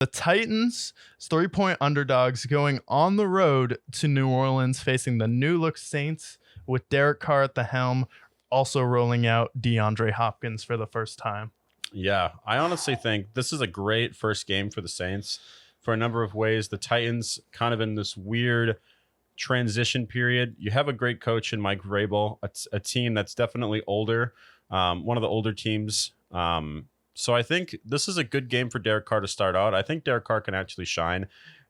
The Titans, 3-point underdogs, going on the road to New Orleans, facing the new look Saints with Derek Carr at the helm, also rolling out DeAndre Hopkins for the first time. Yeah, I honestly think this is a great first game for the Saints for a number of ways. The Titans kind of in this weird transition period. You have a great coach in Mike Vrabel, a team that's definitely older, one of the older teams. So I think this is a good game for Derek Carr to start out. I think Derek Carr can actually shine.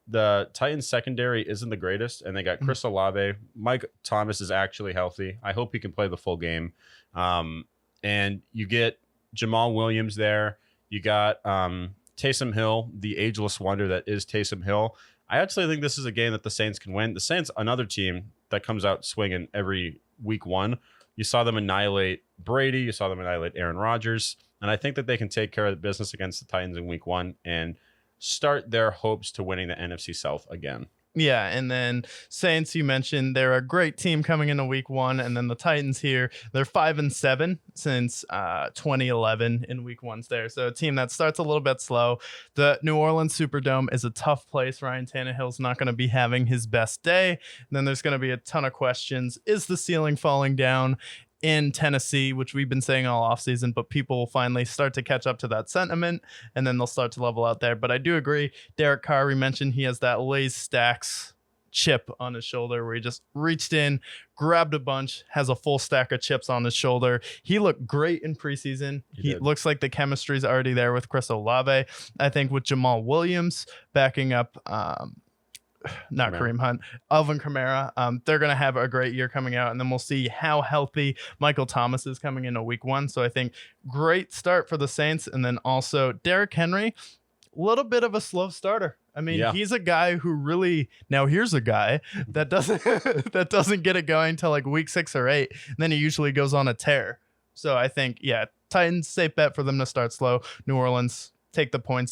The Titans secondary isn't the greatest, and they got Chris Olave. Mike Thomas is actually healthy. I hope he can play the full game. And you get Jamal Williams there. You got Taysom Hill, the ageless wonder that is Taysom Hill. I actually think this is a game that the Saints can win. The Saints, another team that comes out swinging every week one. You saw them annihilate Brady. You saw them annihilate Aaron Rodgers. And I think that they can take care of the business against the Titans in week one and start their hopes to winning the NFC South again. Yeah, and then Saints, you mentioned, they're a great team coming into week one, and then the Titans here, they're 5-7 since 2011 in week ones there. So a team that starts a little bit slow. The New Orleans Superdome is a tough place. Ryan Tannehill's not going to be having his best day. And then there's going to be a ton of questions. Is the ceiling falling down in Tennessee, which we've been saying all offseason, but people will finally start to catch up to that sentiment, and then they'll start to level out there. But I do agree, Derek Carr, we mentioned he has that Lay's Stacks chip on his shoulder where he just reached in, grabbed a bunch, has a full stack of chips on his shoulder. He looked great in preseason. He looks like the chemistry's already there with Chris Olave. I think with Jamal Williams backing up Kareem Hunt, Alvin Kamara. They're going to have a great year coming out, and then we'll see how healthy Michael Thomas is coming into week one. So I think great start for the Saints. And then also Derrick Henry, a little bit of a slow starter. I mean, he's a guy who really, now here's a guy that doesn't, that doesn't get it going till like week 6 or 8. And then he usually goes on a tear. So I think, Titans, safe bet for them to start slow. New Orleans, take the points.